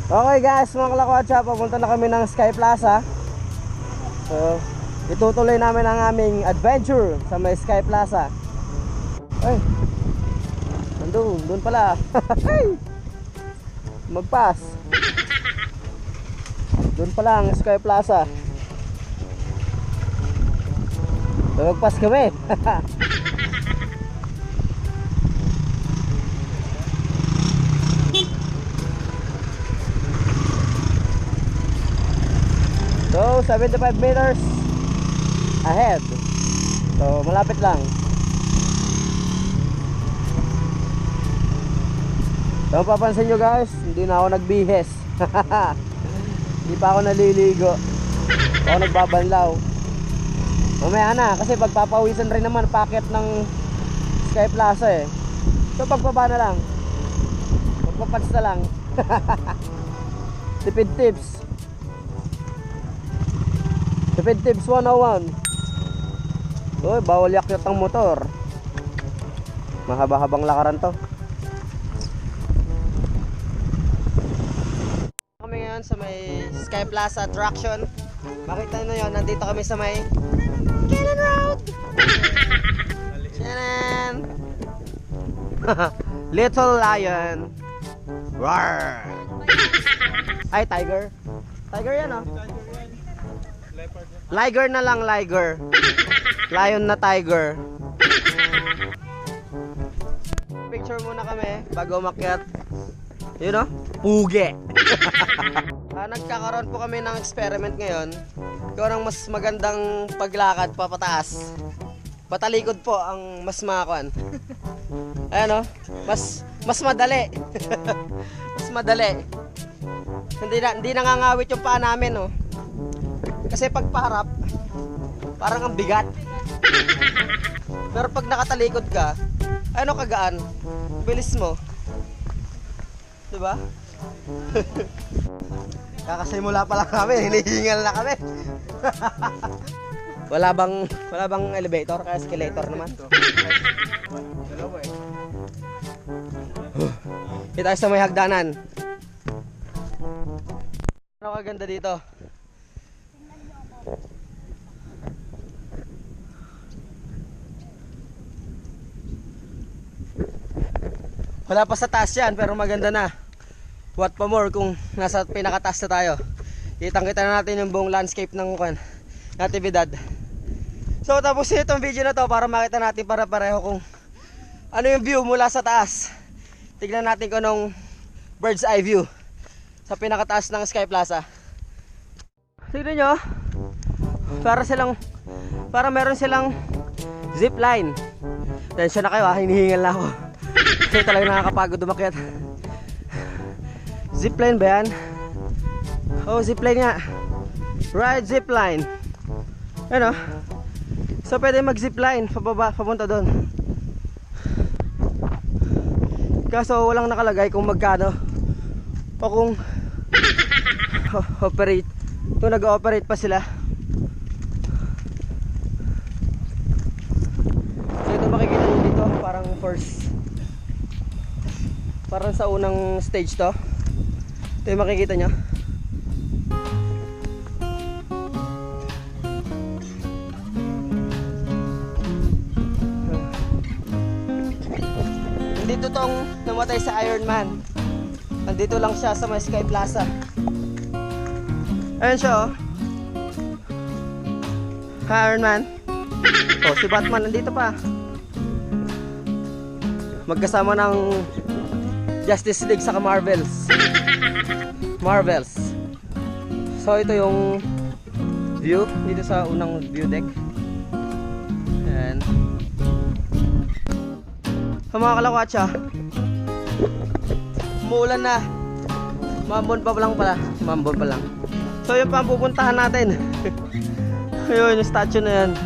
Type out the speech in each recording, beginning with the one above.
Okay guys, mga kalakwatsa, papunta na kami ng Sky Plaza. So, itutuloy namin ang aming adventure sa may Sky Plaza. Ay, doon pala. Magpas. Doon pala ang Sky Plaza. So, magpas kami. So, 75 meters ahead. So, malapit lang. So, papansin nyo guys, hindi na ako nagbihes. Hindi pa ako naliligo. Ako nagbabanlaw. Mamaya na, kasi pagpapawisan rin naman packet ng Sky Plaza eh. So, pagbaba na lang. Magpapats na lang. Tipid tips. Tipid tips 101. Uy, bawal yakyat ang motor. Mahaba-habang lakaran to. Kami ngayon sa may Sky Plaza attraction. Makita nyo yun, nandito kami sa may Cannon Road. Shannon. Little Lion. Roar. Ay, tiger. Tiger yan oh. Liger na lang, liger. Lion na tiger. Picture muna kami bago umakyat. You know? Puge. Nagkakaroon po kami ng experiment ngayon. Ikaw ang mas magandang paglakad papataas. Patalikod po ang mas makakuan. Ayan o. Mas madali. Mas madali. Hindi nangangawit yung paa namin oh. Kasi pag paharap, parang ang bigat. Pero pag nakatalikod ka, ano kagaan? Bilis mo. Diba? Kakasimula pa lang kami, hinihingal na kami. Wala bang elevator? Kaya escalator naman. Dito tayo sa may hagdanan. Ano kaganda dito? Wala pa sa taas yan pero maganda na. What pa more kung nasa pinakataas na tayo. Kitang-kita na natin yung buong landscape ng Natividad. So tapos itong video na to para makita natin para pareho kung ano yung view mula sa taas. Tignan natin kung anong bird's eye view sa pinakataas ng Sky Plaza. Tignan nyo, para meron silang zip line. Tensyon na kayo hinihingal na ako. Kasi talaga nakakapagod umakyat. Zipline ba yan? Oh, zipline nga. Ride zipline. Ano? So pwede mag zipline pababa, papunta doon. Kaso walang nakalagay kung magkano o kung operate. Kung nag-ooperate pa sila. So ito makikita nyo dito, parang parang sa unang stage to. Ito yung makikita nyo. Dito tong namatay sa Iron Man. Nandito lang siya sa may Sky Plaza. Ayun siya oh. Iron Man. Oh, si Batman nandito pa. Magkasama ng Justice League saka Marvels. So ito yung view dito sa unang view deck. Ayan. So mga kalakwatsa, umuulan na. Mambon pa lang pala. So yun pa ang pupuntahan natin. Yun yung statue na yan.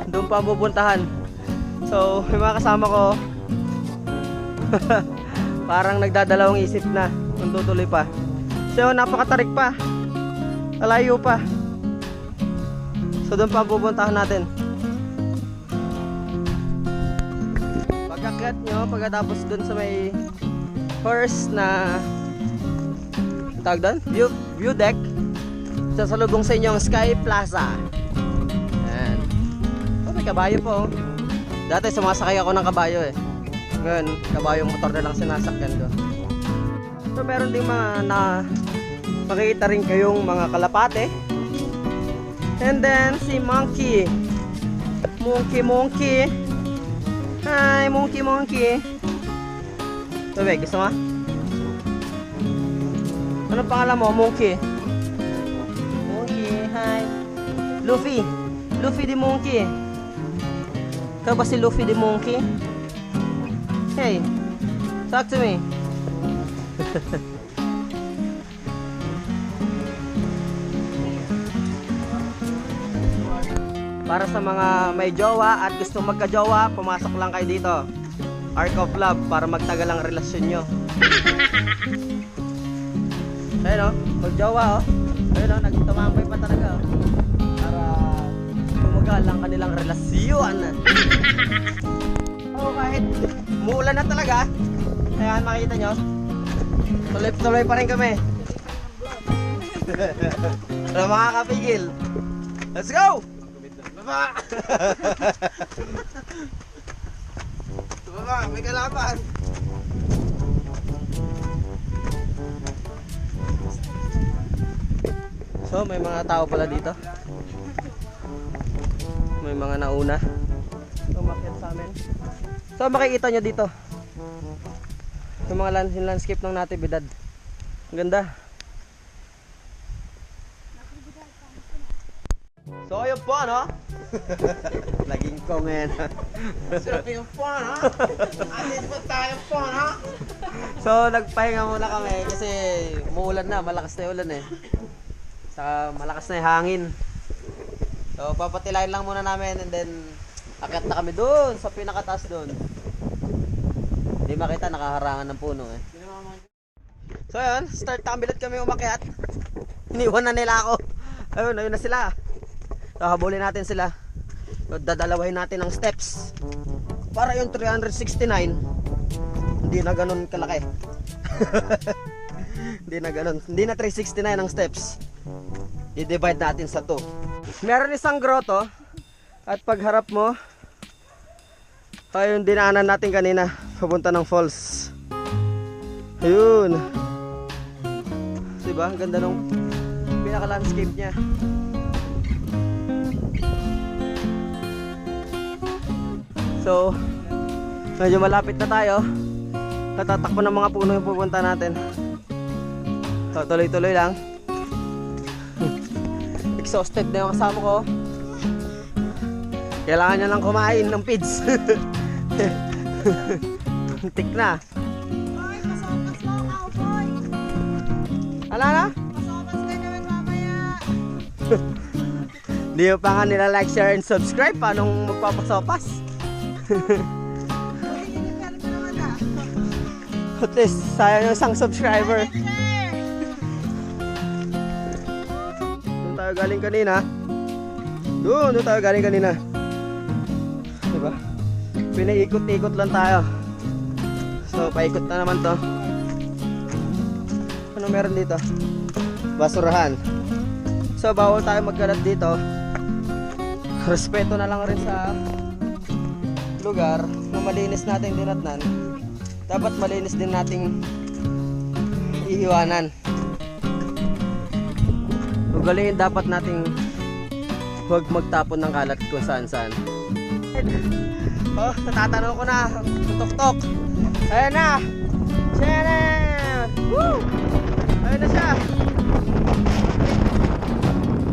Doon pa ang pupuntahan. So yung mga kasama ko parang nagdadalawang isip na kung tutuloy pa. So napakatarik pa. Malayo pa. So doon pa ang pupuntahan natin. Pagkakyat nyo, pagkatapos doon sa may horse na tawag doon? View deck. Sasalubong sa inyo ang Sky Plaza. Ayan. Oh, may kabayo po. Dati sumasakay ako ng kabayo eh. Ngayon, kabayong motor na lang sinasakyan ko. So meron ding mga makikita rin kayong mga kalapate. And then si monkey. Monkey. Hi, monkey. Sabi, gusto mo? Ano pangalan mo? Monkey. Hi. Luffy the monkey. Ikaw ba si Luffy the monkey? Hey, talk to me. Para sa mga may jowa at gustong magka-jowa, pumasok lang kayo dito. Arc of Love para magtagal ang relasyon nyo. Ayun o, mag-jowa o. Ayun o, nagtumambay pa talaga o. Para tumagal ang kanilang relasyon. Oo, kahit muulan na talaga. Ayan, makita nyo. Tuloy pa rin kami. Wala makakapigil. Let's go! Baba! Baba, may kalaban. So, may mga tao pala dito. May mga nauna. So, umakyat sa amin. So, makikita nyo dito yung mga landscape ng Natividad. Ang ganda. So, ayun po, no? Laging kongen. So, ayun po, no? Atin po tayo po, no? So, nagpahinga muna kami kasi umuulan na. Malakas na yung ulan eh. Saka malakas na yung hangin. So, papatilayin lang muna namin and then akyat na kami doon sa pinakataas doon. Hindi makita, nakaharangan ng puno eh. So ayun, start tambilat kami umakyat. Iniwan na nila ako. Ayun na sila. So habulin natin sila. So, dadalawahin natin ang steps. Para yung 369 hindi na ganun kalaki. Hindi na 369 ang steps. I-divide natin sa 2. Meron isang grotto at pagharap mo ayun dinaanan natin kanina papunta ng falls. Ayun. Diba? Ang ganda nung pinaka landscape niya. So, medyo malapit na tayo. Natatakbo ng mga puno yung pupunta natin. So, tuloy-tuloy lang. Exhausted na yung kasama ko. Kailangan niya lang kumain ng feeds. Tik na. Boy, pasopas mo ako, boy. Ala na? Pasopas ka naman mamaya. Hindi mo pa nga nila like, share, and subscribe. Paano magpapasopas? Boy, hinihikal ko naman ah. At least, sayang yung isang subscriber. Doon tayo galing kanina. Doon tayo galing kanina. Diba? Pinaikot-ikot lang tayo. So, paikot na naman to. Ano meron dito? Basurahan. So, bawal tayo magkalat dito. Respeto na lang rin sa lugar na malinis natin dinatnan. Dapat malinis din nating ihiwanan. Ugaliin dapat nating huwag magtapon ng kalat kung saan-saan. Oh, natatanong ko na. Tok-tok. Ayan na. Ayan na. Woo! Ayan na siya.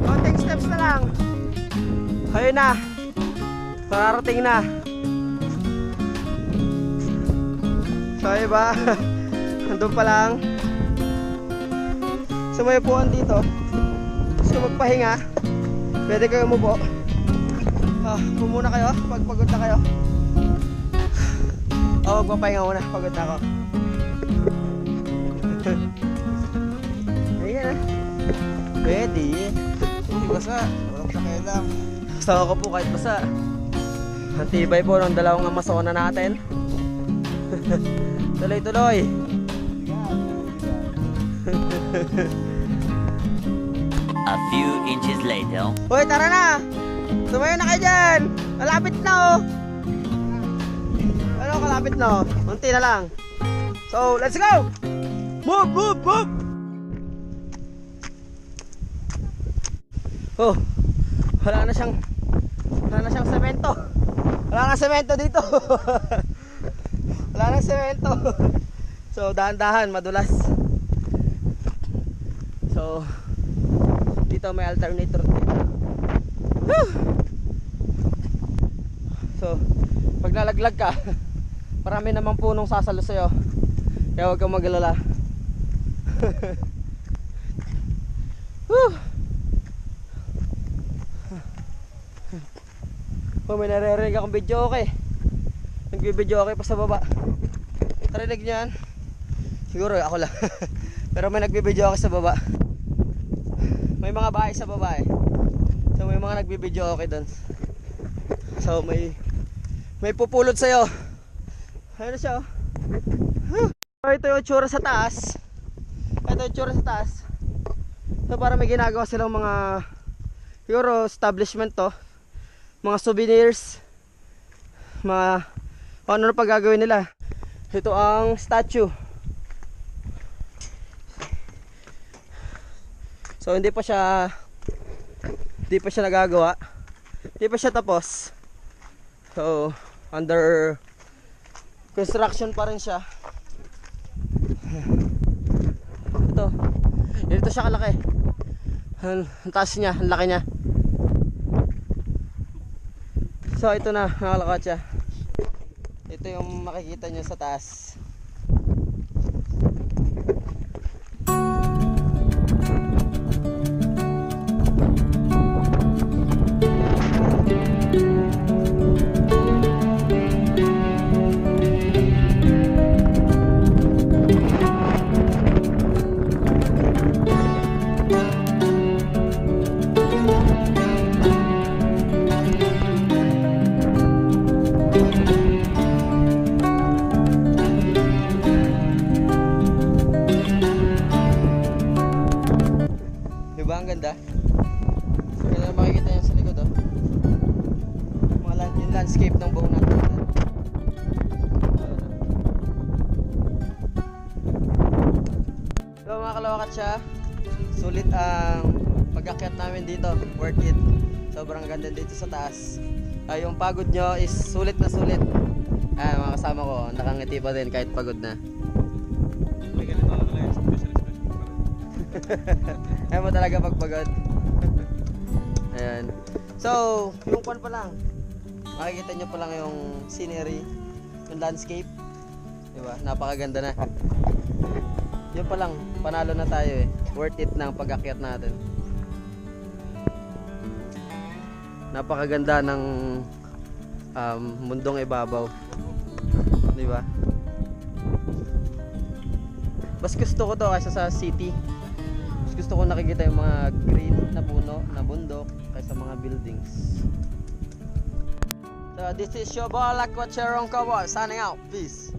Konting steps na lang. Ayan na. Pararating na. So, iba. Andun pa lang. So, may upuan dito. So, magpahinga. Pwede kayo umupo. Muna kayo pag pagod na kayo. Magpapahinga muna. Pagod na ako. Ayan na. Pwede. Hindi basa. Walang pakialam. Basta ako po kahit basa. Ang tibay po ng dalawang Amazona natin. Tuloy-tuloy. A few inches later. Hoy, tara na! Tumayo na kayo dyan! Malapit na oh! Ano, kalapit na oh. Unti na lang. So, let's go! Move, move, move! Oh, wala na siyang semento. Wala na semento dito. Wala na semento. So, dahan-dahan, madulas. So, dito may alternator dito. Whew! So, pag nalaglag ka, marami namang punong sasalo sa'yo. Kaya huwag kang mag-alala. Whew! Oh, may naririnig akong video okay. Nagbi-video okay pa sa baba. Narinig niyo yan? Siguro ako lang. Pero may nagbi-video okay sa baba. May mga bahay sa baba eh. So may mga nagbi-video okay doon. So may pupulot sa'yo. Ayun na siya oh. So ito yung tsura sa taas. Ito yung tsura sa taas. So para may ginagawa silang mga siguro establishment to. Mga souvenirs. Mga ano pa gagawin nila. Ito ang statue. So hindi pa siya nagagawa. Hindi pa siya tapos. So under construction pa rin siya. Ito. Dito siya kalaki. Ang taas niya, ang laki niya. So ito na, nakalakat siya. Ito yung makikita nyo sa taas. Diba ang ganda? Ganda makikita nyo sa likod oh. Yung landscape ng buong natin. So mga kalawakat siya. Sulit ang pag-akyat namin dito. Worth it. Sobrang ganda dito sa taas. Yung pagod nyo is sulit na sulit. Mga kasama ko nakangiti pa din kahit pagod na. Ayaw mo talaga pagpagod. Ayan. So, yung kwan pa lang. Makikita nyo pa lang yung scenery, yung landscape. Diba? Napakaganda na. Yun pa lang, panalo na tayo eh. Worth it na ang pag-akyat natin. Napakaganda ng mundong ibabaw. Diba? Mas gusto ko to kaysa sa city. Gusto ko nakikita yung mga green na puno, na bundok kaysa mga buildings. So this is your boy Lakwa Cherong Cowboy signing out. Peace.